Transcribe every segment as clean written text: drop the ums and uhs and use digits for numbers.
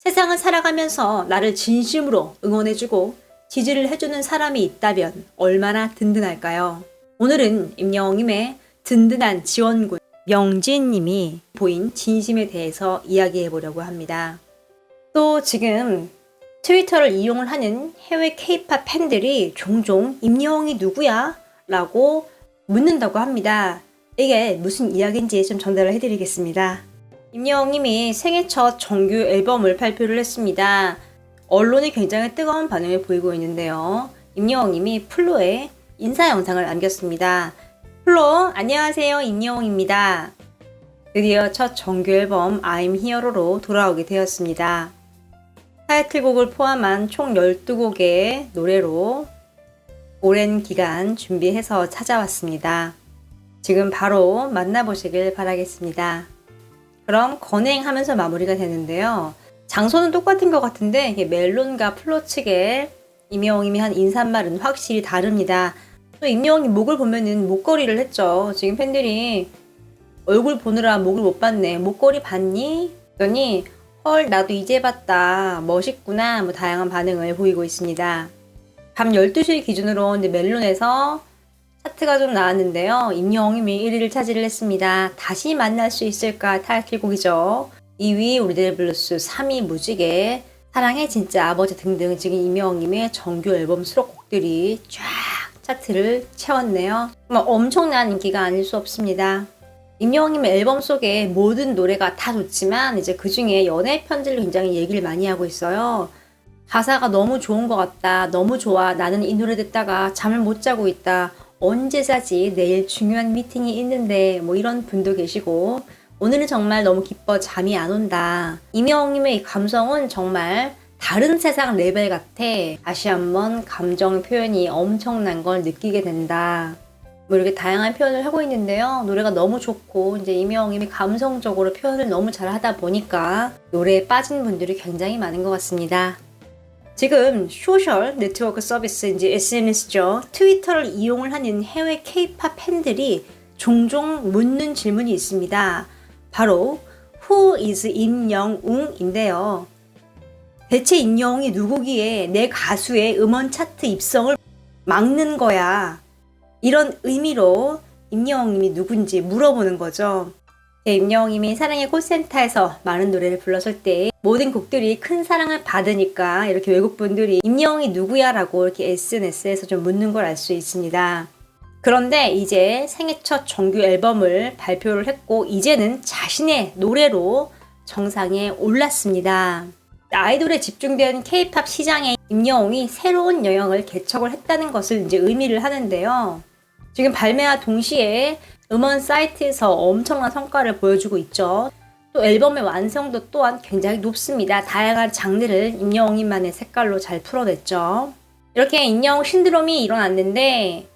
세상을 살아가면서 나를 진심으로 응원해주고 지지를 해주는 사람이 있다면 얼마나 든든할까요? 오늘은 임영웅님의 든든한 지원군 명진님이 보인 진심에 대해서 이야기해 보려고 합니다. 또 지금 트위터를 이용을 하는 해외 K-팝 팬들이 종종 임영웅이 누구야? 라고 묻는다고 합니다. 이게 무슨 이야기인지 좀 전달을 해드리겠습니다. 임영웅님이 생애 첫 정규 앨범을 발표를 했습니다. 언론이 굉장히 뜨거운 반응을 보이고 있는데요. 임영웅님이 플로에 인사 영상을 남겼습니다. 플로, 안녕하세요. 임영웅입니다. 드디어 첫 정규 앨범 I'm Hero로 돌아오게 되었습니다. 타이틀곡을 포함한 총 12곡의 노래로 오랜 기간 준비해서 찾아왔습니다. 지금 바로 만나보시길 바라겠습니다. 그럼 건행하면서 마무리가 되는데요. 장소는 똑같은 것 같은데 멜론과 플로 측의 임영웅님이 한 인사말은 확실히 다릅니다. 또 임영웅님 목을 보면은 목걸이를 했죠. 지금 팬들이 얼굴 보느라 목을 못 봤네. 목걸이 봤니? 그랬더니 헐 나도 이제 봤다. 멋있구나. 다양한 반응을 보이고 있습니다. 밤 12시 기준으로 이제 멜론에서 차트가 좀 나왔는데요. 임영웅님이 1위를 차지를 했습니다. 다시 만날 수 있을까 타이틀곡이죠. 2위 우리들의 블루스, 3위 무지개, 사랑해 진짜 아버지 등등 지금 임영웅님의 정규 앨범 수록곡들이 쫙 차트를 채웠네요. 정말 엄청난 인기가 아닐 수 없습니다. 임영웅님의 앨범 속에 모든 노래가 다 좋지만 이제 그 중에 연애 편지를 굉장히 얘기를 많이 하고 있어요. 가사가 너무 좋은 것 같다. 너무 좋아. 나는 이 노래 듣다가 잠을 못 자고 있다. 언제 자지? 내일 중요한 미팅이 있는데 이런 분도 계시고 오늘은 정말 너무 기뻐 잠이 안 온다. 임영웅님의 이 감성은 정말 다른 세상 레벨 같아. 다시 한번 감정 표현이 엄청난 걸 느끼게 된다. 이렇게 다양한 표현을 하고 있는데요. 노래가 너무 좋고 이제 임영웅님이 감성적으로 표현을 너무 잘 하다 보니까 노래에 빠진 분들이 굉장히 많은 것 같습니다. 지금 소셜 네트워크 서비스인지 SNS죠. 트위터를 이용을 하는 해외 K-팝 팬들이 종종 묻는 질문이 있습니다. 바로 Who is 임영웅인데요. 대체 임영웅이 누구기에 내 가수의 음원 차트 입성을 막는 거야. 이런 의미로 임영웅님이 누군지 물어보는 거죠. 임영웅님이 사랑의 콜센터에서 많은 노래를 불렀을 때 모든 곡들이 큰 사랑을 받으니까 이렇게 외국분들이 임영웅이 누구야 라고 이렇게 SNS에서 좀 묻는 걸 알 수 있습니다. 그런데 이제 생애 첫 정규 앨범을 발표를 했고 이제는 자신의 노래로 정상에 올랐습니다. 아이돌에 집중된 K-팝 시장에 임영웅이 새로운 영역을 개척을 했다는 것을 이제 의미를 하는데요. 지금 발매와 동시에 음원 사이트에서 엄청난 성과를 보여주고 있죠. 또 앨범의 완성도 또한 굉장히 높습니다. 다양한 장르를 임영웅님만의 색깔로 잘 풀어냈죠. 이렇게 임영웅 신드롬이 일어났는데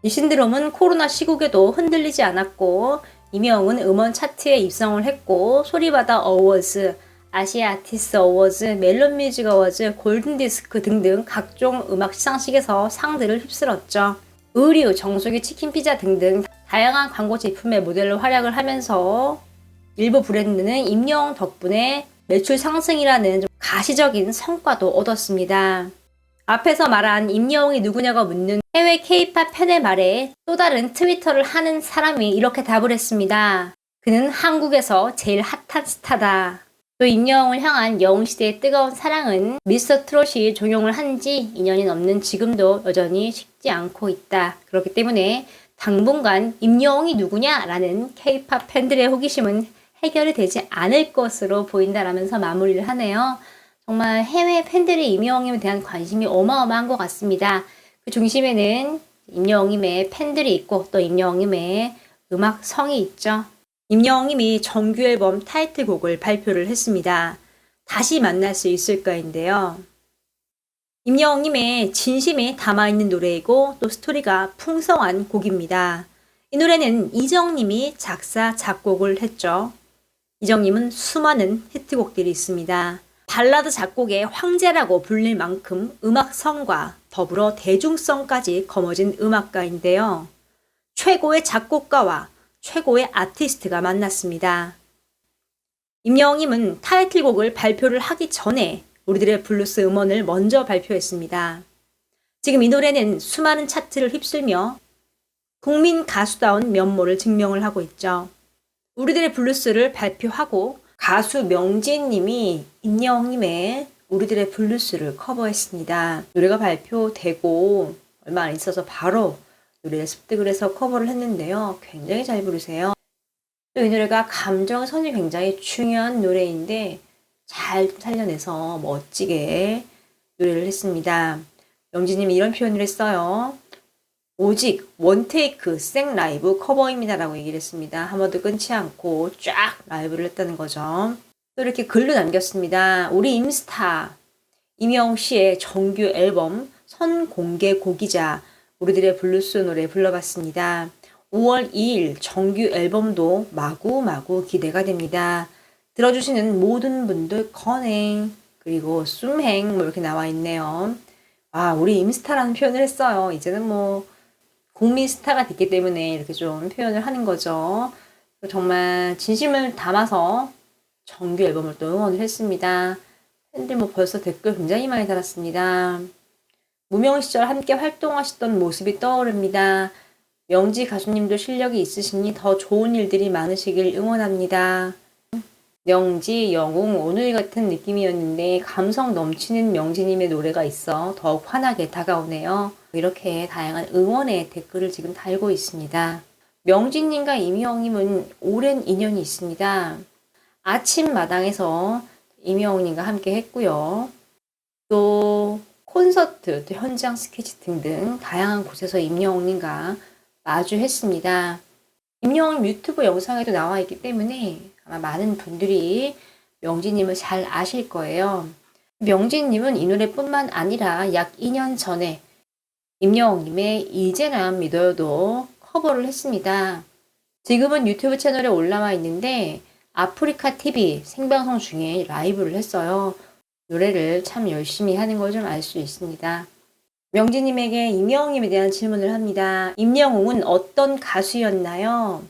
이 신드롬은 코로나 시국에도 흔들리지 않았고 임영웅은 음원 차트에 입성을 했고 소리바다 어워즈, 아시아 아티스트 어워즈, 멜론 뮤직 어워즈, 골든디스크 등등 각종 음악 시상식에서 상들을 휩쓸었죠. 의류, 정수기, 치킨, 피자 등등 다양한 광고 제품의 모델로 활약을 하면서 일부 브랜드는 임영웅 덕분에 매출 상승이라는 좀 가시적인 성과도 얻었습니다. 앞에서 말한 임영웅이 누구냐고 묻는 해외 K-팝 팬의 말에 또 다른 트위터를 하는 사람이 이렇게 답을 했습니다. 그는 한국에서 제일 핫한 스타다. 또 임영웅을 향한 영웅시대의 뜨거운 사랑은 미스터 트롯이 종용을 한 지 2년이 넘는 지금도 여전히 식지 않고 있다. 그렇기 때문에 당분간 임영웅이 누구냐라는 K-팝 팬들의 호기심은 해결이 되지 않을 것으로 보인다라면서 마무리를 하네요. 정말 해외 팬들의 임영웅님에 대한 관심이 어마어마한 것 같습니다. 그 중심에는 임영웅님의 팬들이 있고 또 임영웅님의 음악성이 있죠. 임영웅님이 정규 앨범 타이틀곡을 발표를 했습니다. 다시 만날 수 있을까인데요. 임영웅님의 진심이 담아있는 노래이고 또 스토리가 풍성한 곡입니다. 이 노래는 이정님이 작사, 작곡을 했죠. 이정님은 수많은 히트곡들이 있습니다. 발라드 작곡의 황제라고 불릴 만큼 음악성과 더불어 대중성까지 거머쥔 음악가인데요. 최고의 작곡가와 최고의 아티스트가 만났습니다. 임영웅님은 타이틀곡을 발표를 하기 전에 우리들의 블루스 음원을 먼저 발표했습니다. 지금 이 노래는 수많은 차트를 휩쓸며 국민 가수다운 면모를 증명을 하고 있죠. 우리들의 블루스를 발표하고 가수 명진님이 임영웅님의 우리들의 블루스를 커버했습니다. 노래가 발표되고 얼마 안 있어서 바로 노래에 습득을 해서 커버를 했는데요. 굉장히 잘 부르세요. 또 이 노래가 감정선이 굉장히 중요한 노래인데 잘 살려내서 멋지게 노래를 했습니다. 명진님이 이런 표현을 했어요. 오직 원테이크 생 라이브 커버입니다 라고 얘기를 했습니다. 한 번도 끊지 않고 쫙 라이브를 했다는 거죠. 또 이렇게 글도 남겼습니다. 우리 임스타 임영웅 씨의 정규 앨범 선공개 곡이자 우리들의 블루스 노래 불러봤습니다. 5월 2일 정규 앨범도 마구마구 기대가 됩니다. 들어주시는 모든 분들 건행 그리고 쏨행 뭐 이렇게 나와 있네요. 아, 우리 임스타라는 표현을 했어요. 이제는 뭐 국민 스타가 됐기 때문에 이렇게 좀 표현을 하는 거죠. 정말 진심을 담아서 정규 앨범을 또 응원을 했습니다. 팬들 뭐 벌써 댓글 굉장히 많이 달았습니다. 무명 시절 함께 활동하셨던 모습이 떠오릅니다. 명지 가수님도 실력이 있으시니 더 좋은 일들이 많으시길 응원합니다. 명지, 영웅, 오늘 같은 느낌이었는데 감성 넘치는 명지님의 노래가 있어 더욱 환하게 다가오네요. 이렇게 다양한 응원의 댓글을 지금 달고 있습니다. 명지님과 임영웅님은 오랜 인연이 있습니다. 아침마당에서 임영웅님과 함께 했고요. 또 콘서트, 또 현장 스케치 등등 다양한 곳에서 임영웅님과 마주했습니다. 임영웅 유튜브 영상에도 나와 있기 때문에 아마 많은 분들이 명진님을 잘 아실 거예요. 명진님은 이 노래뿐만 아니라 약 2년 전에 임영웅님의 이제나 믿어요도 커버를 했습니다. 지금은 유튜브 채널에 올라와 있는데 아프리카 TV 생방송 중에 라이브를 했어요. 노래를 참 열심히 하는 걸 좀 알 수 있습니다. 명진님에게 임영웅님에 대한 질문을 합니다. 임영웅은 어떤 가수였나요?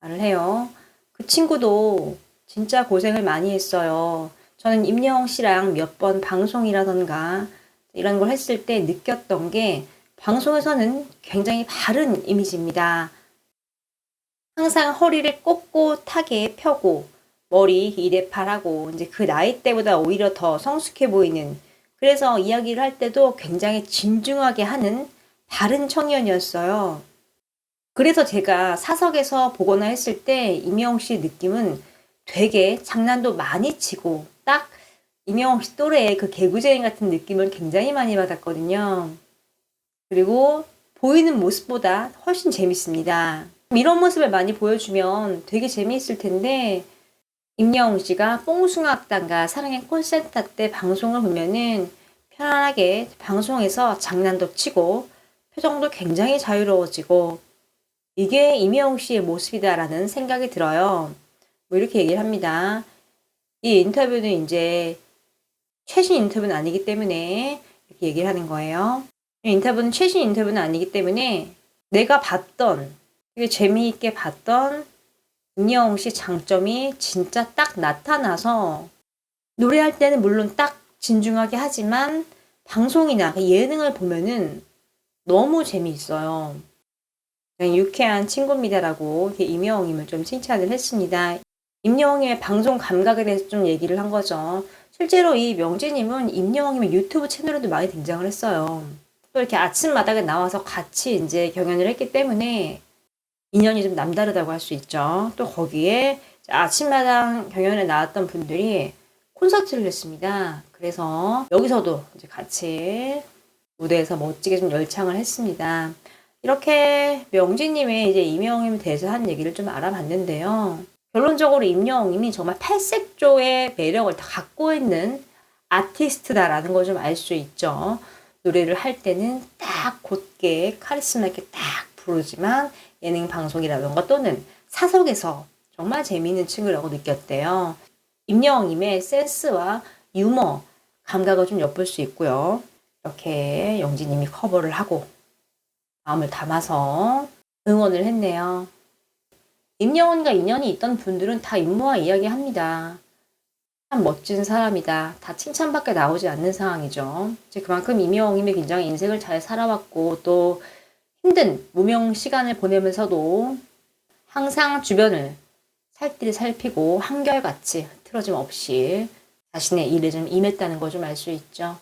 말을 해요. 그 친구도 진짜 고생을 많이 했어요. 저는 임영웅 씨랑 몇 번 방송이라던가 이런 걸 했을 때 느꼈던 게 방송에서는 굉장히 바른 이미지입니다. 항상 허리를 꼿꼿하게 펴고 머리 이래팔하고 이제 그 나이 때보다 오히려 더 성숙해 보이는 그래서 이야기를 할 때도 굉장히 진중하게 하는 바른 청년이었어요. 그래서 제가 사석에서 보거나 했을 때 임영웅 씨 느낌은 되게 장난도 많이 치고 딱 임영웅 씨 또래의 그 개구쟁이 같은 느낌을 굉장히 많이 받았거든요. 그리고 보이는 모습보다 훨씬 재밌습니다. 이런 모습을 많이 보여주면 되게 재미있을 텐데 임영웅 씨가 뽕숭아학당과 사랑의 콜센터 때 방송을 보면은 편안하게 방송에서 장난도 치고 표정도 굉장히 자유로워지고 이게 임영웅 씨의 모습이다라는 생각이 들어요. 뭐 이렇게 얘기를 합니다. 이 인터뷰는 이제 최신 인터뷰는 아니기 때문에 이렇게 얘기를 하는 거예요. 이 인터뷰는 최신 인터뷰는 아니기 때문에 내가 봤던 되게 재미있게 봤던 임영웅 씨 장점이 진짜 딱 나타나서 노래할 때는 물론 딱 진중하게 하지만 방송이나 예능을 보면은 너무 재미있어요. 그냥 유쾌한 친구입니다라고 임영웅님을 좀 칭찬을 했습니다. 임영웅님의 방송 감각에 대해서 좀 얘기를 한 거죠. 실제로 이 명진님은 임영웅님의 유튜브 채널에도 많이 등장을 했어요. 또 이렇게 아침마당에 나와서 같이 이제 경연을 했기 때문에 인연이 좀 남다르다고 할 수 있죠. 또 거기에 아침마당 경연에 나왔던 분들이 콘서트를 했습니다. 그래서 여기서도 이제 같이 무대에서 멋지게 좀 열창을 했습니다. 이렇게 명진님의 이제 임영웅님에 대해서 한 얘기를 좀 알아봤는데요. 결론적으로 임영웅님이 정말 팔색조의 매력을 다 갖고 있는 아티스트다라는 걸 좀 알 수 있죠. 노래를 할 때는 딱 곧게 카리스마 있게 딱 부르지만 예능 방송이라던가 또는 사석에서 정말 재미있는 친구라고 느꼈대요. 임영웅님의 센스와 유머, 감각을 좀 엿볼 수 있고요. 이렇게 영진님이 커버를 하고 마음을 담아서 응원을 했네요. 임영웅과 인연이 있던 분들은 다 임무와 이야기합니다. 참 멋진 사람이다. 다 칭찬밖에 나오지 않는 상황이죠. 이제 그만큼 임영웅님이 굉장히 인생을 잘 살아왔고 또 힘든 무명 시간을 보내면서도 항상 주변을 살뜰히 살피고 한결같이 틀어짐 없이 자신의 일에 좀 임했다는 걸 좀 알 수 있죠.